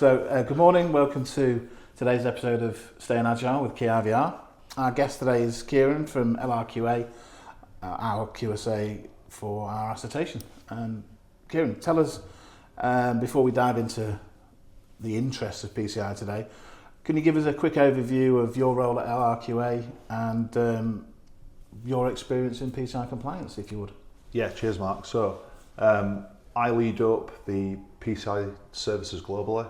Good morning. Welcome to today's episode of Staying Agile with Key IVR. Our guest today is Kieran from LRQA, our QSA for our assertion. Kieran, tell us, before we dive into the interests of PCI today, can you give us a quick overview of your role at LRQA and your experience in PCI compliance, if you would? Yeah, cheers, Mark. So I lead up the PCI Services globally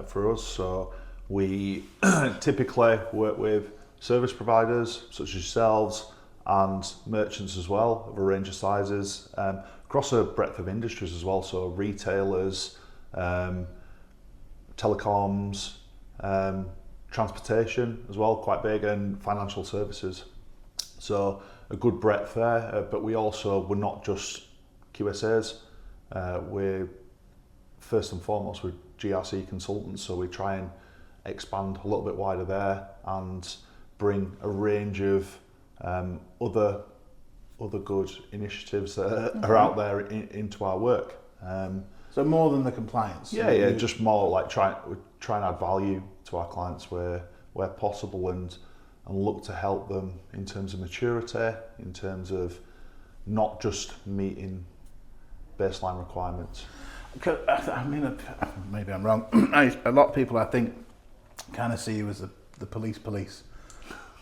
for us. So we typically work with service providers such as yourselves and merchants as well of a range of sizes across a breadth of industries as well. So retailers, telecoms, transportation as well, quite big, and financial services. So a good breadth there, but we're not just QSAs. We're first and foremost with GRC consultants, so we try and expand a little bit wider there and bring a range of other good initiatives that are out there into our work. So more than the compliance? Yeah, just more like try and add value to our clients where possible and look to help them in terms of maturity, in terms of not just meeting baseline requirements. I mean, maybe I'm wrong. A lot of people, I think, kind of see you as the police,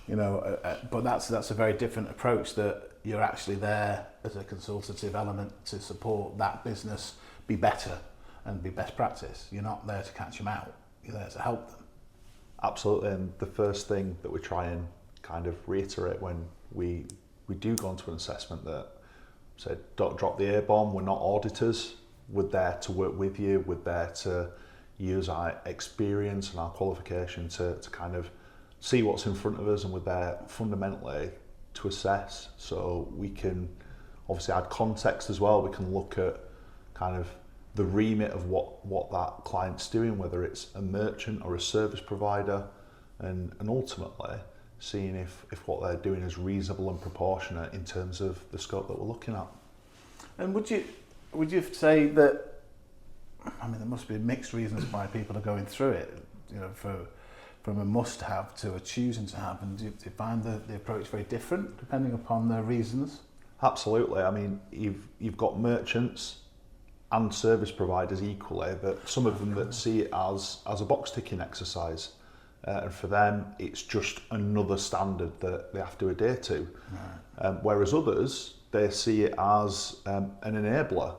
you know. But that's a very different approach. That you're actually there as a consultative element to support that business be better and be best practice. You're not there to catch them out. You're there to help them. Absolutely, and the first thing that we try and kind of reiterate when we do go into an assessment that say don't drop the A-bomb. We're not auditors. We're there to work with you. We're there to use our experience and our qualification to kind of see what's in front of us, and we're there fundamentally to assess. So we can obviously add context as well. We can look at kind of the remit of what that client's doing, whether it's a merchant or a service provider, and ultimately seeing if what they're doing is reasonable and proportionate in terms of the scope that we're looking at. And would you say that, I mean, there must be mixed reasons why people are going through it, you know, from a must-have to a choosing to have, and do you find the approach very different depending upon their reasons? Absolutely. I mean, you've got merchants and service providers equally, that some of them that see it as a box ticking exercise, and for them it's just another standard that they have to adhere to. Right. Whereas others, they see it as an enabler.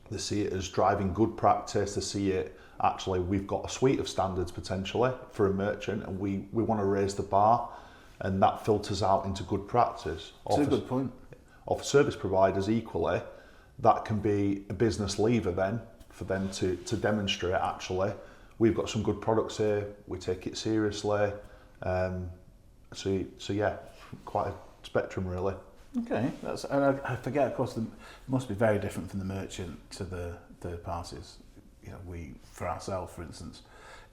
They see it as driving good practice. They see it actually, we've got a suite of standards potentially for a merchant, and we want to raise the bar, and that filters out into good practice. That's a good point. Or for service providers equally, that can be a business lever then for them to demonstrate actually we've got some good products here, we take it seriously. So yeah, quite a spectrum really. Okay, and I forget, of course, it must be very different from the merchant to the third parties. You know, for ourselves, for instance,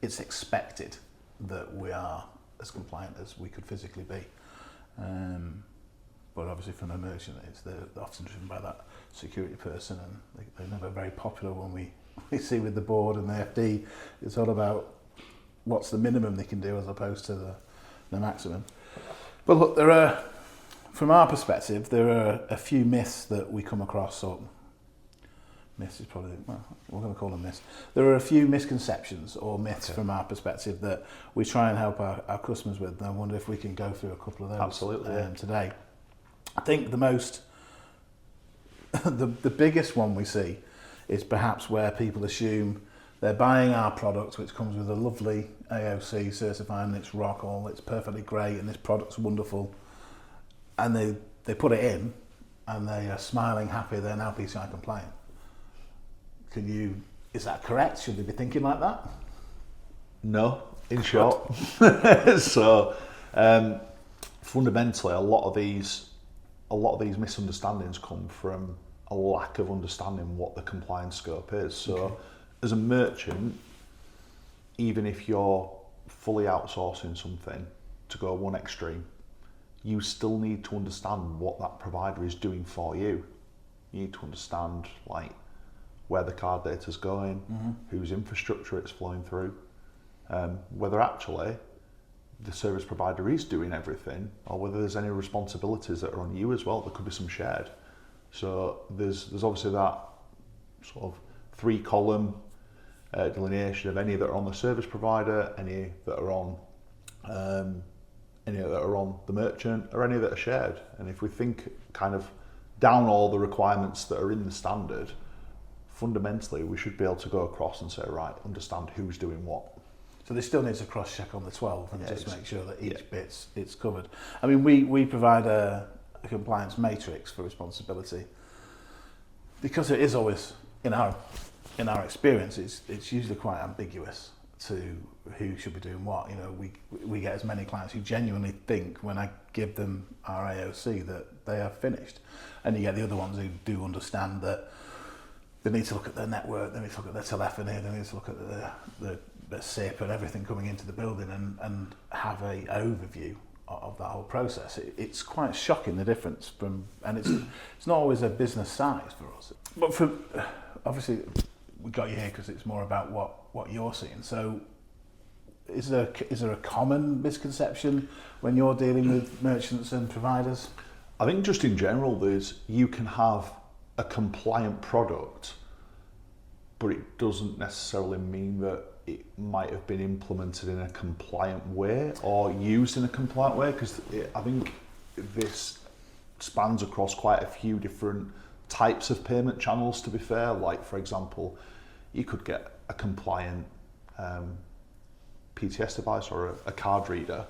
it's expected that we are as compliant as we could physically be. But obviously from a merchant, they're often driven by that security person, and they're never very popular when we see with the board and the FD. It's all about what's the minimum they can do as opposed to the maximum. But look, from our perspective, there are a few myths that we come across, or myths is probably, well, we're going to call them myths. There are a few misconceptions or myths from our perspective that we try and help our customers with, and I wonder if we can go through a couple of those. Absolutely, today. I think the biggest one we see is perhaps where people assume they're buying our product, which comes with a lovely AOC certifying it's rock all, it's perfectly great, and this product's wonderful, and they put it in, and they are smiling, happy, they're now PCI compliant. Is that correct? Should they be thinking like that? No, in short. So fundamentally, a lot of these misunderstandings come from a lack of understanding what the compliance scope is. So as a merchant, even if you're fully outsourcing something to go one extreme, you still need to understand what that provider is doing for you. You need to understand, like, where the card data's going, whose infrastructure it's flowing through, whether actually the service provider is doing everything, or whether there's any responsibilities that are on you as well. There could be some shared. So there's obviously that sort of 3-column delineation of any that are on the service provider, any that are on the merchant, or any that are shared. And if we think kind of down all the requirements that are in the standard, fundamentally we should be able to go across and say, right, understand who's doing what. So there still needs a cross-check on the 12 and just make sure that each bit's it's covered. I mean, we provide a compliance matrix for responsibility because it is always, in our experience, it's usually quite ambiguous to who should be doing what. You know, we get as many clients who genuinely think when I give them our AOC that they are finished, and you get the other ones who do understand that they need to look at their network, they need to look at their telephony, they need to look at the SIP and everything coming into the building and have a overview of that whole process. It's quite shocking, the difference and it's not always a business size for us. But for obviously we got you here because it's more about what you're seeing. So is there a common misconception when you're dealing with merchants and providers? I think just in general, you can have a compliant product, but it doesn't necessarily mean that it might have been implemented in a compliant way or used in a compliant way, because I think this spans across quite a few different types of payment channels, to be fair. Like, for example, you could get a compliant PTS device or a card reader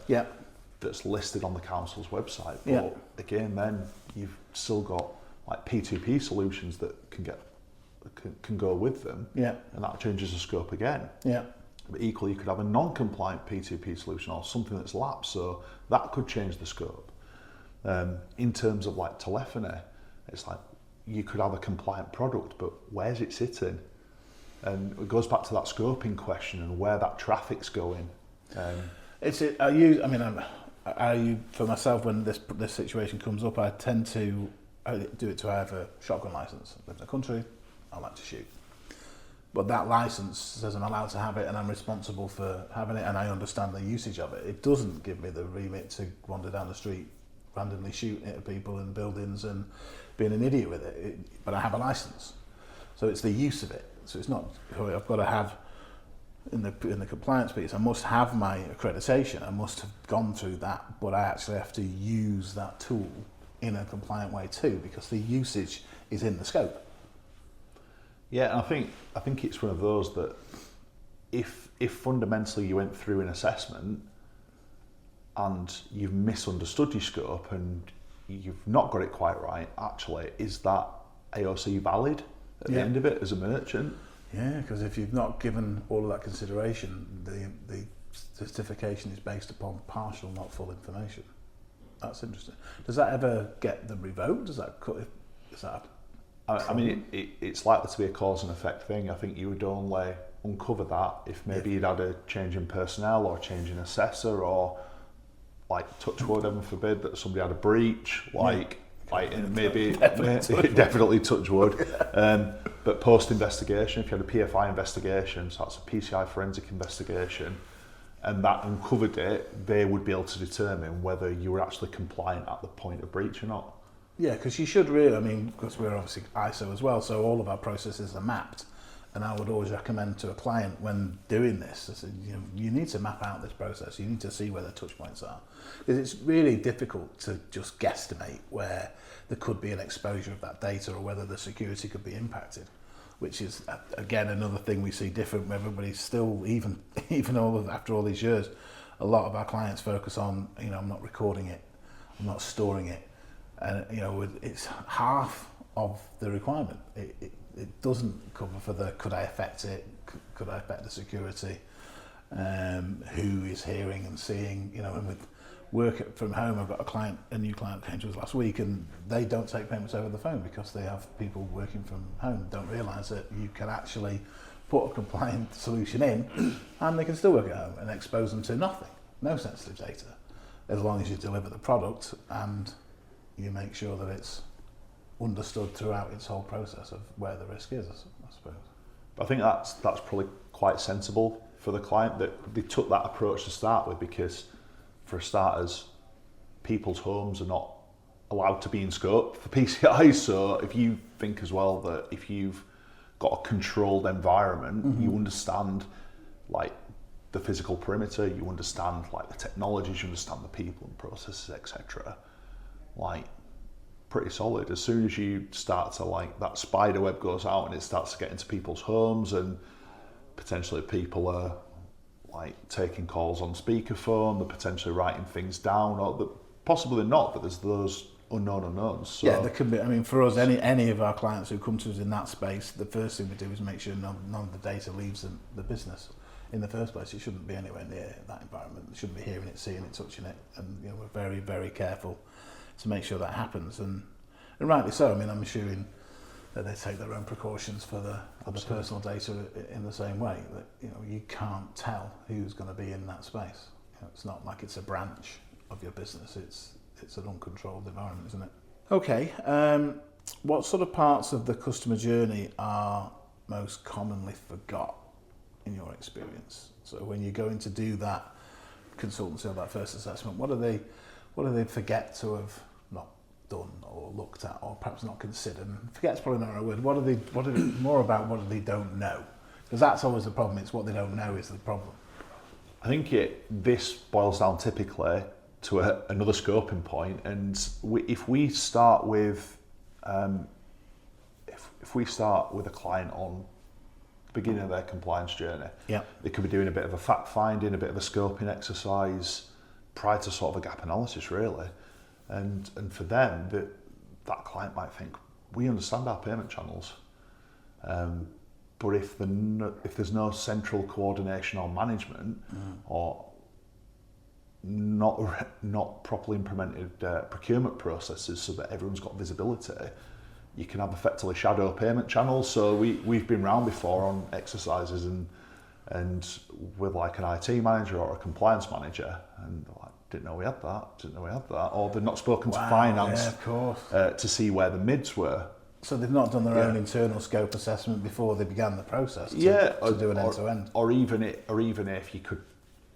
that's listed on the council's website. But again, then you've still got like P2P solutions that can go with them, and that changes the scope again. But equally, you could have a non-compliant P2P solution or something that's lapsed, so that could change the scope. In terms of like telephony, it's like you could have a compliant product, but where's it sitting? And it goes back to that scoping question and where that traffic's going. For myself, when this situation comes up, I tend to do it to have a shotgun license. I live in the country, I like to shoot. But that license says I'm allowed to have it and I'm responsible for having it and I understand the usage of it. It doesn't give me the remit to wander down the street randomly shooting at people in buildings and being an idiot with it. But I have a license. So it's the use of it. So it's not, I've got to have, in the compliance piece, I must have my accreditation. I must have gone through that, but I actually have to use that tool in a compliant way too, because the usage is in the scope. Yeah, and I think it's one of those that if fundamentally you went through an assessment and you've misunderstood your scope and you've not got it quite right, actually, is that AOC valid at the end of it as a merchant? Yeah, because if you've not given all of that consideration, the certification is based upon partial, not full information. That's interesting. Does that ever get them revoked? Does that cut? Is that? I mean, it's likely to be a cause and effect thing. I think you would only uncover that if maybe you'd had a change in personnel or a change in assessor, or like touch wood, heaven forbid, that somebody had a breach, and maybe definitely touch wood. But post investigation, if you had a PFI investigation, so that's a PCI forensic investigation, and that uncovered it, they would be able to determine whether you were actually compliant at the point of breach or not. Yeah, because you should really, I mean, because we're obviously ISO as well, so all of our processes are mapped. And I would always recommend to a client when doing this, I said, you need to map out this process. You need to see where the touch points are. Because it's really difficult to just guesstimate where there could be an exposure of that data or whether the security could be impacted, which is, again, another thing we see different. Everybody's still, even after all these years, a lot of our clients focus on, I'm not recording it, I'm not storing it. And it's half of the requirement. It doesn't cover for the could I affect it, could I affect the security, who is hearing and seeing. And with work from home, I've got a new client came to us last week, and they don't take payments over the phone because they have people working from home. Don't realise that you can actually put a compliant solution in, and they can still work at home and expose them to nothing, no sensitive data, as long as you deliver the product and you make sure that it's understood throughout its whole process of where the risk is. I suppose. I think that's probably quite sensible for the client that they took that approach to start with, because for starters, people's homes are not allowed to be in scope for PCI. So if you think as well that if you've got a controlled environment, you understand like the physical perimeter, you understand like the technologies, you understand the people and processes, etc. Like pretty solid. As soon as you start to like that spider web goes out and it starts to get into people's homes, and potentially people are like taking calls on speakerphone, they're potentially writing things down, or possibly not, but there's those unknown unknowns. So, yeah, there could be. I mean, for us, any of our clients who come to us in that space, the first thing we do is make sure none of the data leaves the business. In the first place, it shouldn't be anywhere near that environment. It shouldn't be hearing it, seeing it, touching it, and we're very, very careful to make sure that happens. And rightly so. I mean, I'm assuming that they take their own precautions for the personal data in the same way. That you can't tell who's going to be in that space. It's not like it's a branch of your business. It's an uncontrolled environment, isn't it? Okay. What sort of parts of the customer journey are most commonly forgot in your experience? So when you're going to do that consultancy or that first assessment, what do they forget to have not done or looked at, or perhaps not considered? Forget's probably not a word. What do they don't know? Because that's always the problem. It's what they don't know is the problem. I think this boils down typically to another scoping point, and if we start with a client on the beginning of their compliance journey, they could be doing a bit of a fact finding, a bit of a scoping exercise prior to sort of a gap analysis, really, and for them that client might think, we understand our payment channels, but if there's no central coordination or management, or not properly implemented procurement processes so that everyone's got visibility, you can have effectively shadow payment channels. So we've been round before on exercises and with like an IT manager or a compliance manager, and like, didn't know we had that, or they've not spoken to finance to see where the mids were. So they've not done their own internal scope assessment before they began the process to do an end-to-end. Or even if you could,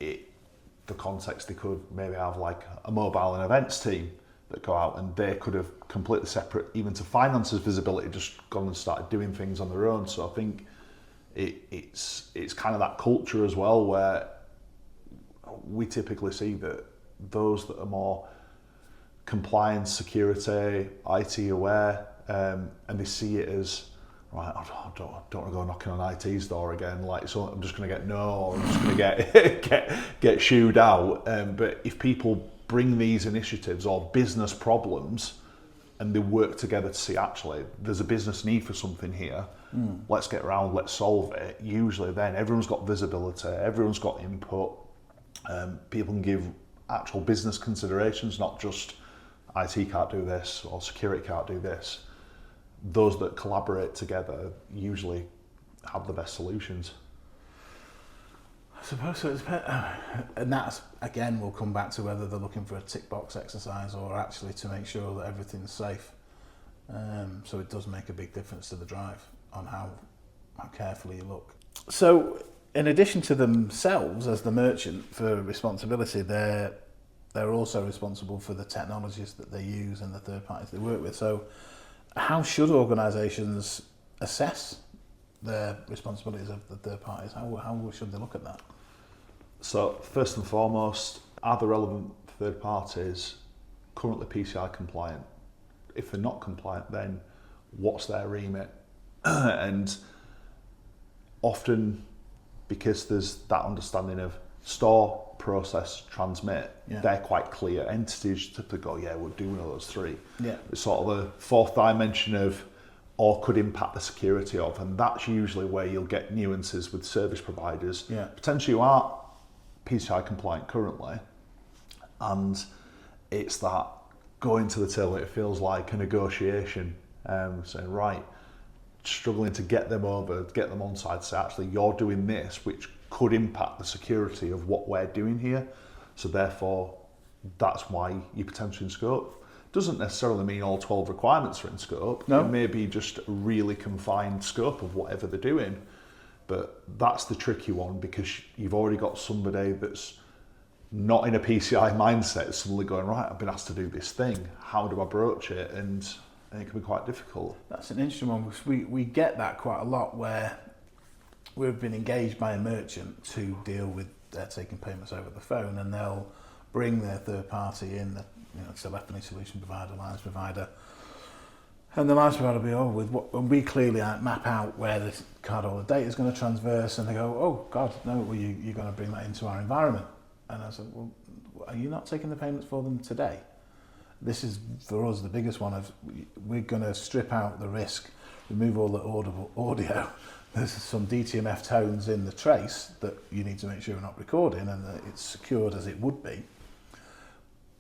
the context, they could maybe have like a mobile and events team that go out, and they could have completely separate, even to finance's visibility, just gone and started doing things on their own. So I think it's kind of that culture as well, where we typically see that those that are more compliance, security, IT aware, and they see it as, right, I don't want to go knocking on IT's door again. Like, so I'm just going to get or I'm just going to get shooed out. But if people bring these initiatives or business problems, and they work together to see, actually, there's a business need for something here. Let's get around, let's solve it. Usually, then everyone's got visibility, everyone's got input. People can give actual business considerations, not just IT can't do this or security can't do this. Those that collaborate together usually have the best solutions. I suppose so. And that's, again, we'll come back to whether they're looking for a tick box exercise or actually to make sure that everything's safe. So it does make a big difference to the drive on how carefully you look. So in addition to themselves as the merchant for responsibility, they're also responsible for the technologies that they use and the third parties they work with. So how should organisations assess their responsibilities of the third parties? How should they look at that? So first and foremost, are the relevant third parties currently PCI compliant? If they're not compliant, then what's their remit? And often, because there's that understanding of store, process, transmit, they're quite clear entities to go, we're doing all those three. It's sort of the fourth dimension of, or could impact the security of, and that's usually where you'll get nuances with service providers. Potentially you are PCI compliant currently, and it's that going to the table, it feels like a negotiation, saying, right, struggling to get them over, get them on side, say, actually, you're doing this, which could impact the security of what we're doing here. So therefore, that's why you're potentially in scope. Doesn't necessarily mean all 12 requirements are in scope. No. It may be just a really confined scope of whatever they're doing. But that's the tricky one, because you've already got somebody that's not in a PCI mindset suddenly going, right, I've been asked to do this thing. How do I broach it? And it can be quite difficult. That's an interesting one, because we get that quite a lot, where we've been engaged by a merchant to deal with their taking payments over the phone, and they'll bring their third party in, the telephony solution provider, lines provider, and the lines provider will be, when we clearly map out where the cardholder data is going to transverse, and they go, oh God, no, well, you're going to bring that into our environment. And I said, well, are you not taking the payments for them today? This is, for us, the biggest one of, we're going to strip out the risk, remove all the audible audio. There's some DTMF tones in the trace that you need to make sure we're not recording and that it's secured as it would be.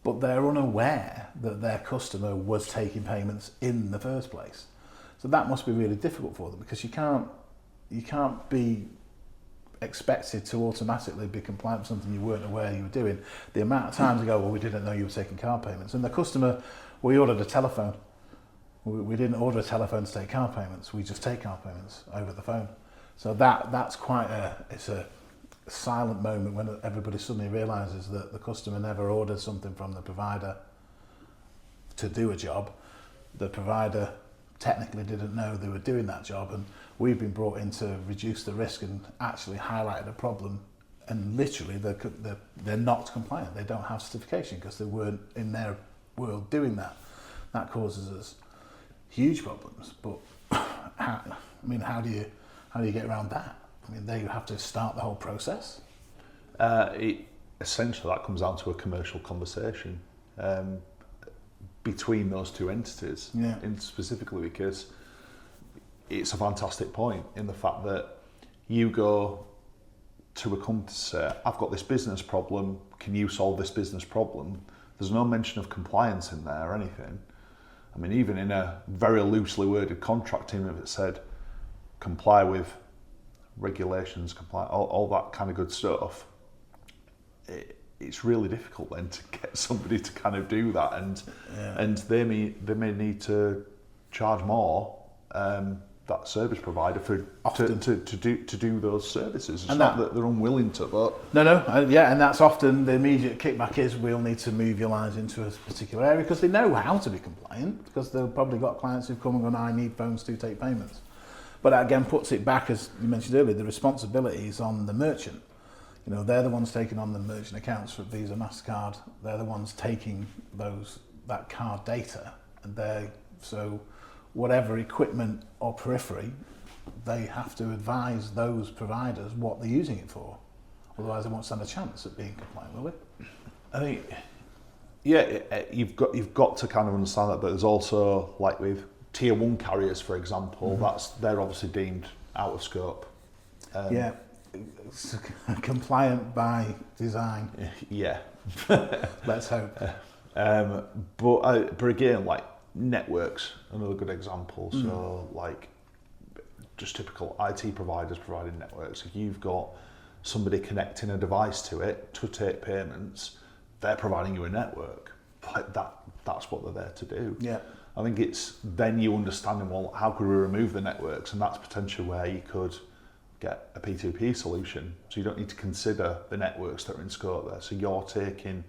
But they're unaware that their customer was taking payments in the first place. So that must be really difficult for them, because you can't be expected to automatically be compliant with something you weren't aware you were doing. The amount of times they go, well, we didn't know you were taking card payments. And the customer, we ordered a telephone. We didn't order a telephone to take card payments. We just take card payments over the phone. So that's quite it's a silent moment when everybody suddenly realises that the customer never ordered something from the provider to do a job. The provider technically didn't know they were doing that job, and we've been brought in to reduce the risk and actually highlighted a problem, and literally they're not compliant. They don't have certification because they weren't in their world doing that. That causes us huge problems. But how do you get around that? I mean, they have to start the whole process. Essentially, that comes down to a commercial conversation between those two entities, and specifically because it's a fantastic point in the fact that you go to a company to say, I've got this business problem, can you solve this business problem? There's no mention of compliance in there or anything. I mean, even in a very loosely worded contract, even if it said comply with regulations, comply, all that kind of good stuff, it's really difficult then to get somebody to kind of do that, and they may need to charge more that service provider to do those services. It's not that they're unwilling to, but and that's often the immediate kickback is, we'll need to move your lines into a particular area, because they know how to be compliant, because they've probably got clients who've come and gone, I need phones to take payments. But that again puts it back, as you mentioned earlier, the responsibility is on the merchant. They're the ones taking on the merchant accounts for Visa, MasterCard. They're the ones taking that card data, and so whatever equipment or periphery, they have to advise those providers what they're using it for. Otherwise, they won't stand a chance at being compliant, will they? I think, you've got to kind of understand that. But there's also, like with tier 1 carriers, for example, they're obviously deemed out of scope. It's compliant by design. Yeah. Let's hope. But again, like networks, another good example. So like just typical IT providers providing networks. If you've got somebody connecting a device to it to take payments, they're providing you a network. Like that's what they're there to do. Yeah. I think it's then you understanding, well, how could we remove the networks? And that's potentially where you could get a P2P solution. So you don't need to consider the networks that are in scope there. So you're taking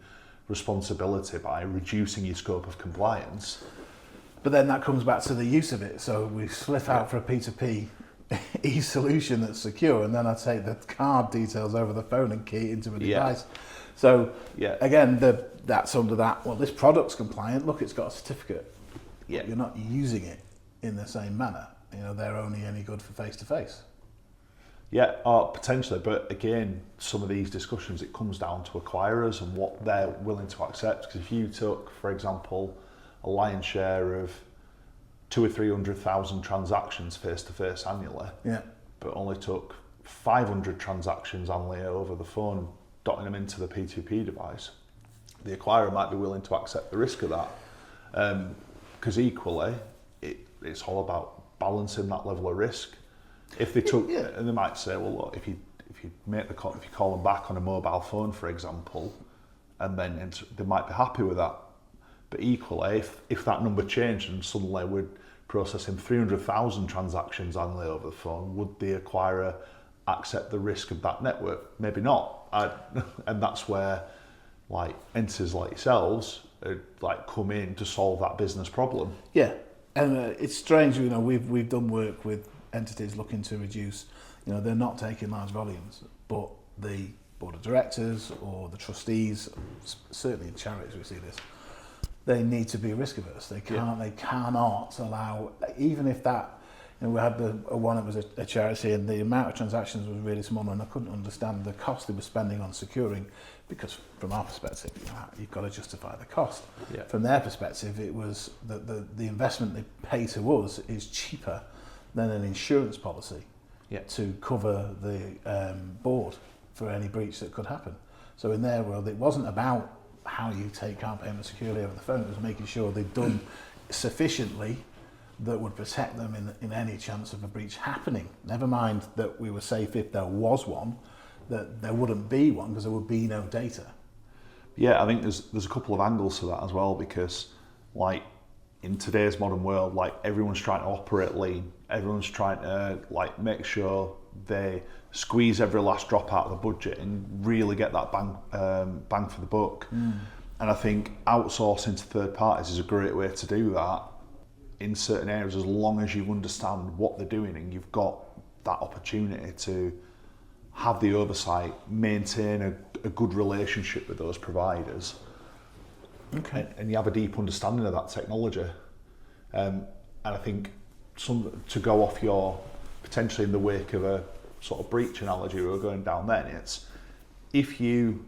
responsibility by reducing your scope of compliance. But then that comes back to the use of it. So we slip out for a P2P solution that's secure, and then I take the card details over the phone and key it into a device. So again, that's under that, well, this product's compliant, look, it's got a certificate. Yeah. You're not using it in the same manner. They're only any good for face-to-face. Yeah, potentially, but again, some of these discussions, it comes down to acquirers and what they're willing to accept. Because if you took, for example, a lion's share of 200,000 or 300,000 transactions face-to-face annually, but only took 500 transactions annually over the phone, dotting them into the P2P device, the acquirer might be willing to accept the risk of that. Because equally, it's all about balancing that level of risk. If they took, and they might say, well, look, if you make the call, if you call them back on a mobile phone, for example, and then they might be happy with that. But equally, if that number changed and suddenly we're processing 300,000 transactions annually over the phone, would the acquirer accept the risk of that network? Maybe not. And that's where like entities like yourselves like come in to solve that business problem. Yeah, and it's strange. We've done work with entities looking to reduce. They're not taking large volumes, but the board of directors or the trustees, certainly in charities we see this, they need to be risk averse. They cannot allow, even if that, we had one that was a charity, and the amount of transactions was really small, and I couldn't understand the cost they were spending on securing, because from our perspective, you've got to justify the cost. Yeah. From their perspective, it was that the investment they pay to us is cheaper than an insurance policy to cover the board for any breach that could happen. So in their world, it wasn't about how you take card payments securely over the phone. It was making sure they'd done sufficiently that would protect them in any chance of a breach happening. Never mind that we were safe if there was one, that there wouldn't be one because there would be no data. Yeah, I think there's a couple of angles to that as well, because like in today's modern world, like everyone's trying to operate lean. Everyone's trying to like make sure they squeeze every last drop out of the budget and really get that bang for the buck. And I think outsourcing to third parties is a great way to do that in certain areas, as long as you understand what they're doing and you've got that opportunity to have the oversight, maintain a good relationship with those providers. Okay. And you have a deep understanding of that technology. And I think to go off your, potentially in the wake of a sort of breach analogy we were going down then, it's if you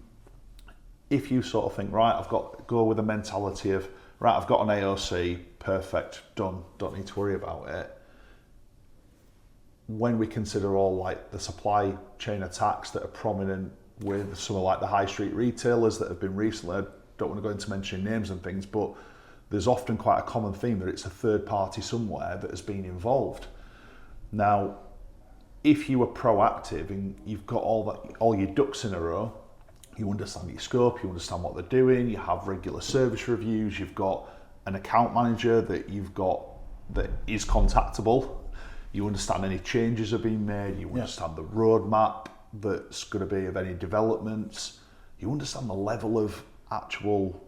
sort of think, right, I've got to go with a mentality of, right, I've got an AOC, perfect, done, don't need to worry about it. When we consider all like the supply chain attacks that are prominent with some of like the high street retailers that have been recently, I don't want to go into mentioning names and things, but there's often quite a common theme that it's a third party somewhere that has been involved. Now, if you were proactive and you've got all your ducks in a row, you understand your scope, you understand what they're doing, you have regular service reviews, you've got an account manager that that is contactable, you understand any changes are being made, you understand the roadmap that's going to be of any developments, you understand the level of actual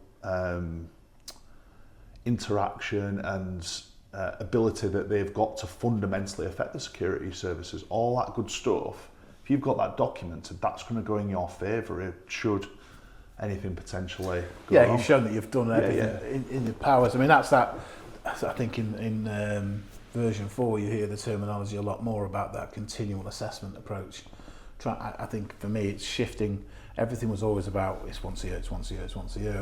interaction and ability that they've got to fundamentally affect the security services, all that good stuff. If you've got that documented, that's going to go in your favour should anything potentially go wrong. You've shown that you've done everything in your powers. I mean, that's I think in version 4 you hear the terminology a lot more about that continual assessment approach. I think for me it's shifting. Everything was always about it's once a year,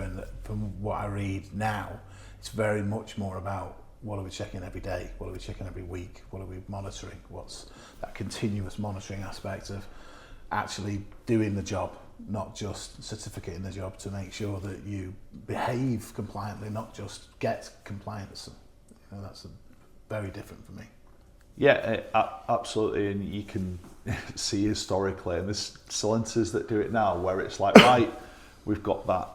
and from what I read now, it's very much more about what are we checking every day, what are we checking every week, what are we monitoring, what's that continuous monitoring aspect of actually doing the job, not just certificating the job, to make sure that you behave compliantly, not just get compliance. That's very different for me. Yeah, absolutely, and you can see historically, and there's cylinders that do it now, where it's like, right, we've got that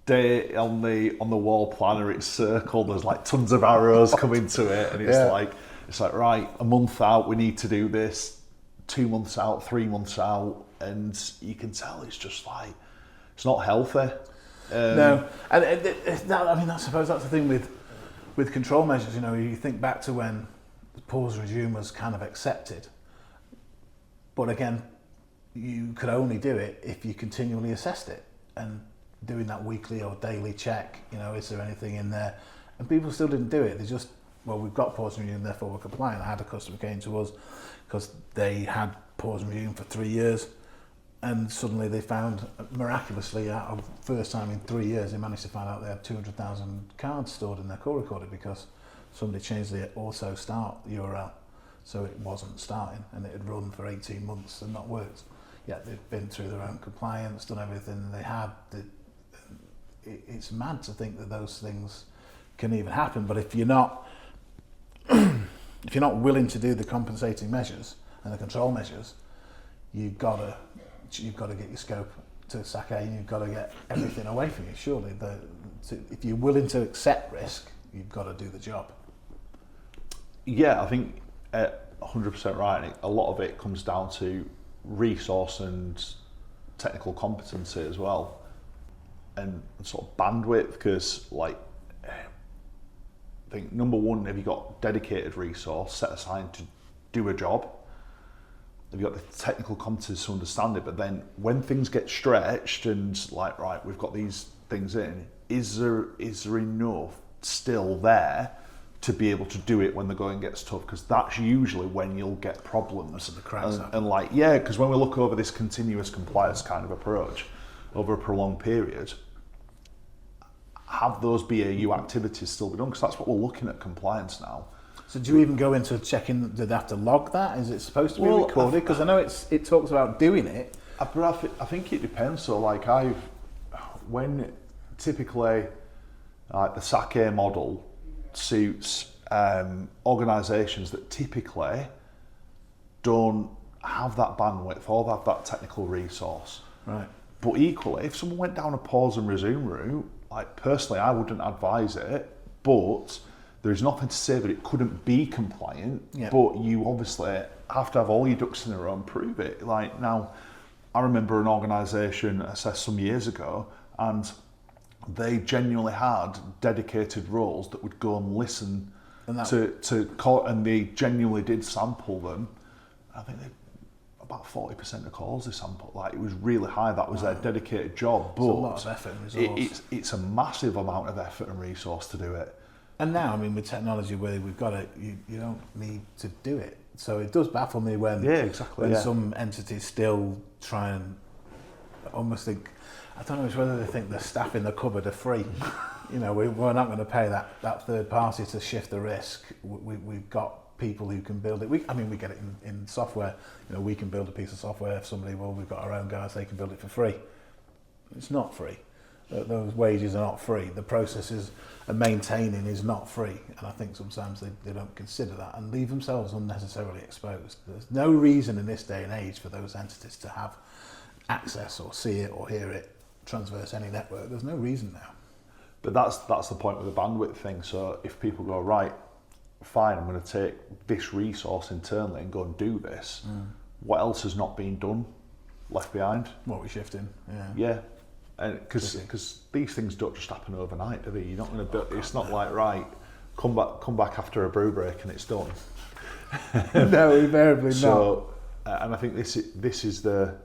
day on the wall planner, it's circled, there's like tons of arrows coming to it, and it's like right, a month out we need to do this, 2 months out, 3 months out, and you can tell it's just like it's not healthy. No, and I suppose that's the thing with control measures. You think back to when the pause regime was kind of accepted, but again, you could only do it if you continually assessed it, and doing that weekly or daily check, is there anything in there? And people still didn't do it. They just, we've got pause and resume, therefore we're compliant. I had a customer came to us because they had pause and resume for 3 years, and suddenly they found, miraculously, first time in 3 years, they managed to find out they had 200,000 cards stored in their call recorder because somebody changed the auto start URL, so it wasn't starting, and it had run for 18 months and not worked. Yeah, they'd been through their own compliance, done everything they had. It's mad to think that those things can even happen. But if you're not willing to do the compensating measures and the control measures, you've got to get your scope to SAC A, and you've got to get everything away from you. Surely if you're willing to accept risk, you've got to do the job. Yeah, I think 100% right. A lot of it comes down to resource and technical competency as well, and sort of bandwidth. Because, like, I think number one, have you got dedicated resource set aside to do a job? Have you got the technical competence to understand it? But then when things get stretched and like, right, we've got these things in, is there enough still there to be able to do it when the going gets tough? Because that's usually when you'll get problems. The cracks and like, yeah, because when we look over this continuous compliance kind of approach over a prolonged period, have those BAU activities still be done? Because that's what we're looking at compliance now. So do you even go into checking, do they have to log that? Is it supposed to be recorded? Because I know it talks about doing it. I think it depends. So like when typically like the SACE model suits organisations that typically don't have that bandwidth or have that technical resource. Right. But equally, if someone went down a pause and resume route, like personally I wouldn't advise it, but there's nothing to say that it couldn't be compliant, but you obviously have to have all your ducks in a row and prove it. Like now, I remember an organisation assessed some years ago, and they genuinely had dedicated roles that would go and listen to call, and they genuinely did sample them. I think about 40% of calls they sampled. Like it was really high. That was their dedicated job. But it's a lot of effort and resource. It's a massive amount of effort and resource to do it. And now, I mean, with technology where we've got it, you don't need to do it. So it does baffle me when some entities still try and almost think, I don't know, it's whether they think the staff in the cupboard are free. You know, we're not going to pay that third party to shift the risk. We've got people who can build it. We get it in software. You know, we can build a piece of software. If somebody, we've got our own guys, they can build it for free. It's not free. Those wages are not free. The processes and maintaining is not free. And I think sometimes they don't consider that and leave themselves unnecessarily exposed. There's no reason in this day and age for those entities to have access or see it or hear it transverse any network. There's no reason now. But that's the point with the bandwidth thing. So if people go, right, fine, I'm going to take this resource internally and go and do this, what else has not been done, left behind? What we're shifting, Yeah. And because these things don't just happen overnight, do they? You're not going to. It's not like, right, come back after a brew break and it's done. No, invariably not. So, and I think this is the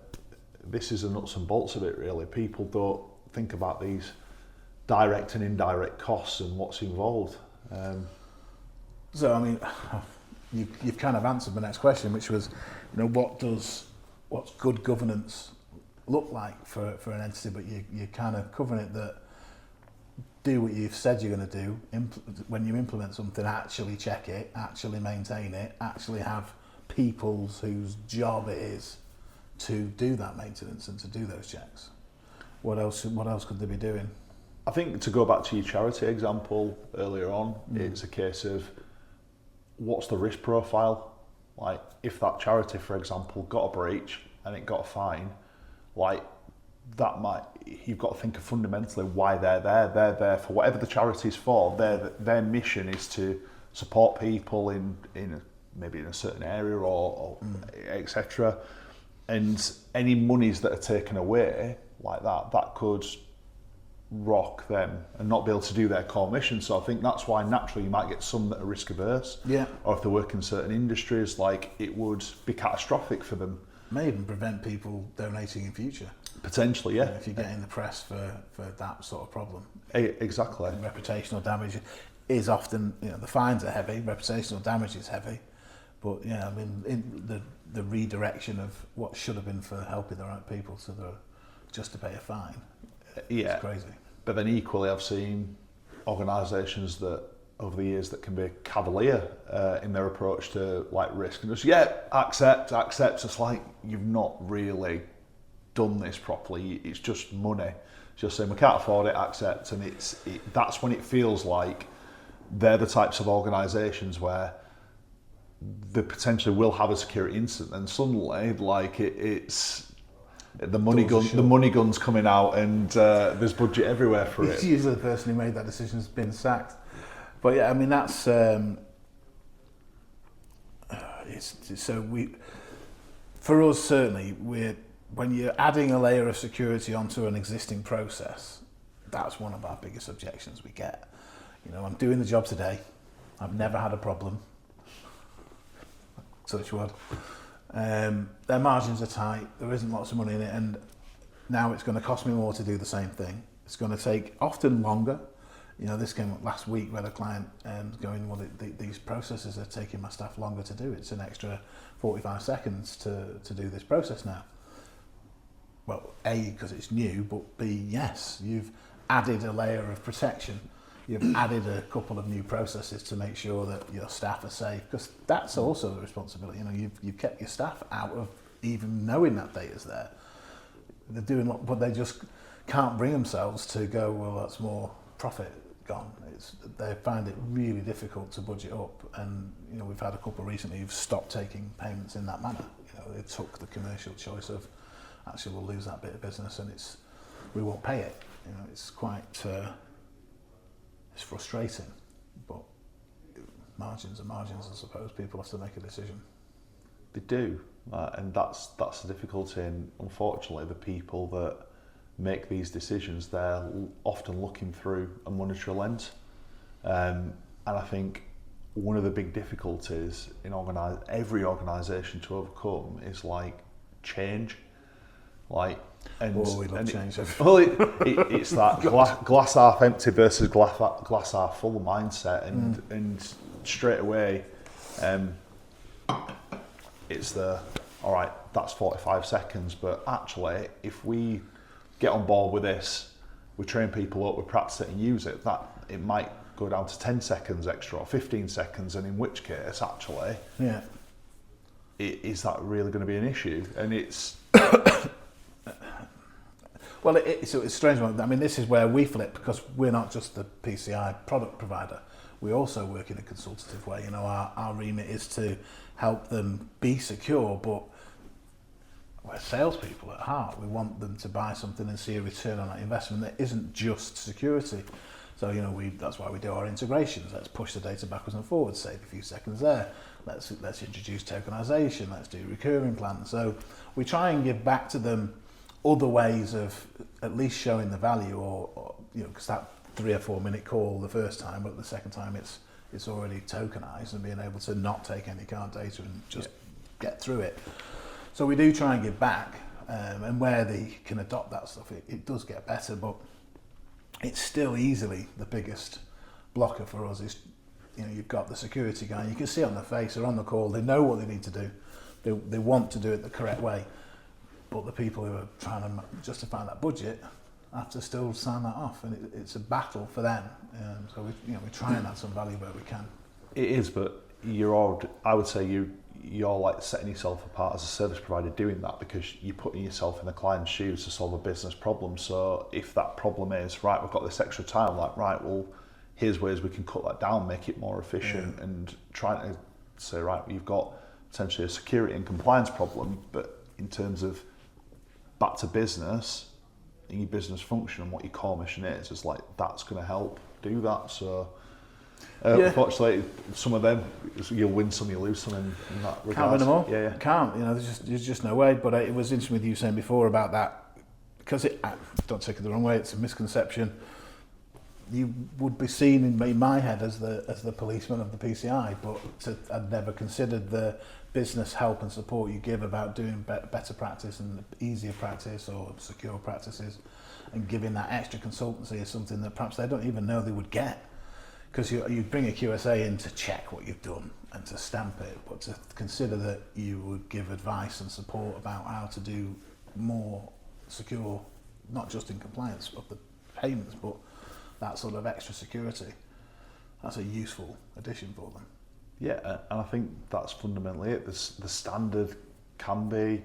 nuts and bolts of it. Really, people don't think about these direct and indirect costs and what's involved. So, I mean, you've kind of answered my next question, which was, you know, what's good governance look like for an entity, but you're kind of covering it that do what you've said you're going to do. When you implement something, actually check it, actually maintain it, actually have people whose job it is to do that maintenance and to do those checks. What else could they be doing? I think to go back to your charity example earlier on, it's a case of what's the risk profile? Like if that charity, for example, got a breach and it got a fine, like that you've got to think of fundamentally why they're there. They're there for whatever the charity's for. Their mission is to support people maybe in a certain area or etc. And any monies that are taken away like that could rock them and not be able to do their core mission. So I think that's why naturally you might get some that are risk averse. Yeah. Or if they work in certain industries, like it would be catastrophic for them. May even prevent people donating in future. Potentially, yeah. If you get in the press for that sort of problem. Exactly. And reputational damage is often, you know, the fines are heavy, reputational damage is heavy, but yeah, I mean, in the redirection of what should have been for helping the right people to just to pay a fine. Yeah. It's crazy. But then equally, I've seen organisations that over the years that can be cavalier in their approach to like risk and just accept. It's like you've not really done this properly. It's just money. Just saying we can't afford it, accept, and that's when it feels like they're the types of organisations where they potentially will have a security incident, and suddenly like it's the money gun's coming out, and there's budget everywhere for it. It's usually the person who made that decision has been sacked. But yeah, I mean that's for us certainly when you're adding a layer of security onto an existing process, that's one of our biggest objections we get. You know, I'm doing the job today. I've never had a problem. Touch wood. Their margins are tight. There isn't lots of money in it, and now it's going to cost me more to do the same thing. It's going to take often longer. You know, this came up last week where the client going, well, these processes are taking my staff longer to do. It's an extra 45 seconds to do this process now. Well, A, because it's new, but B, yes, you've added a layer of protection. You've added a couple of new processes to make sure that your staff are safe, because that's also the responsibility. You know, you've kept your staff out of even knowing that data's there. They're doing but they just can't bring themselves to go, well, that's more profit gone. They find it really difficult to budget up, and you know, we've had a couple recently who've stopped taking payments in that manner. You know, they took the commercial choice of actually we'll lose that bit of business and we won't pay it. You know, it's quite it's frustrating, but margins are margins. I suppose people have to make a decision. They do, and that's the difficulty. And unfortunately, the people that make these decisions, they're often looking through a monetary lens, and I think one of the big difficulties in every organisation to overcome is like change, like. We love change. Well, it's that glass half empty versus glass half full mindset, and straight away, it's all right. That's 45 seconds, but actually, if we get on board with this, we train people up, we practice it and use it, that it might go down to 10 seconds extra or 15 seconds, and in which case, actually, is that really going to be an issue? And it's. Well, it's a strange one. I mean, this is where we flip, because we're not just the PCI product provider. We also work in a consultative way. You know, our remit is to help them be secure, but we're salespeople at heart. We want them to buy something and see a return on that investment that isn't just security. So, you know, that's why we do our integrations. Let's push the data backwards and forwards, save a few seconds there. Let's introduce tokenization. Let's do recurring plans. So we try and give back to them other ways of at least showing the value, or you know, because that 3 or 4 minute call the first time, but the second time it's already tokenized, and being able to not take any card data and just get through it. So we do try and give back, and where they can adopt that stuff, it does get better, but it's still easily the biggest blocker for us. Is, you know, you've got the security guy, you can see on their face, they're on the call, they know what they need to do, they want to do it the correct way. But the people who are trying to justify that budget have to still sign that off, and it's a battle for them. So we try and add some value where we can. It is, but I would say you're like setting yourself apart as a service provider doing that, because you're putting yourself in the client's shoes to solve a business problem. So if that problem is, right, we've got this extra time, like, right, well, here's ways we can cut that down, make it more efficient, and trying to say, right, you've got potentially a security and compliance problem, but in terms of back to business, in your business function and what your core mission is like, that's going to help do that. So unfortunately, some of them, you'll win some, you lose some in that regard. Can't win them all. Yeah. Can't. You know, there's just no way. But it was interesting with you saying before about that, because don't take it the wrong way, it's a misconception. You would be seen in my head as the policeman of the PCI, but I'd never considered the business help and support you give about doing better practice and easier practice or secure practices, and giving that extra consultancy is something that perhaps they don't even know they would get, because you bring a QSA in to check what you've done and to stamp it, but to consider that you would give advice and support about how to do more secure, not just in compliance of the payments, but that sort of extra security, that's a useful addition for them. Yeah, and I think that's fundamentally it. The standard can be,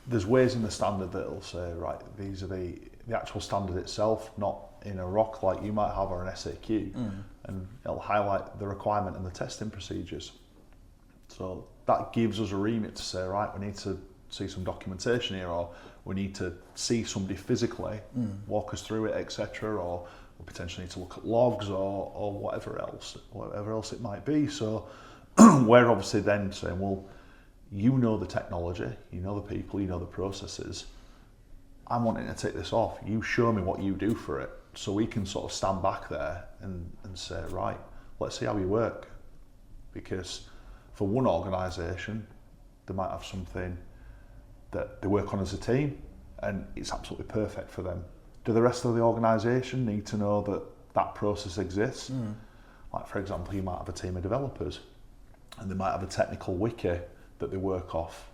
there's ways in the standard that'll say, right, these are the actual standard itself, not in a ROC like you might have or an SAQ, and it'll highlight the requirement and the testing procedures. So that gives us a remit to say, right, we need to see some documentation here, or we need to see somebody physically, walk us through it, etc., or we potentially need to look at logs or whatever else it might be. So we're obviously then saying, well, you know the technology, you know the people, you know the processes. I'm wanting to take this off. You show me what you do for it, so we can sort of stand back there and say, right, let's see how you work. Because for one organisation, they might have something that they work on as a team, and it's absolutely perfect for them. Do the rest of the organisation need to know that that process exists? Like, for example, you might have a team of developers, and they might have a technical wiki that they work off.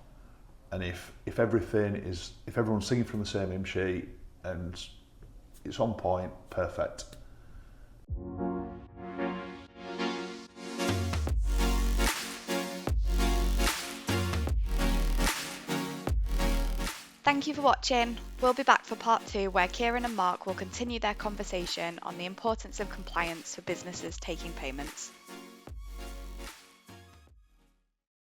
And if everyone's singing from the same hymn sheet and it's on point, perfect. Thank you for watching. We'll be back for part 2, where Kieran and Mark will continue their conversation on the importance of compliance for businesses taking payments.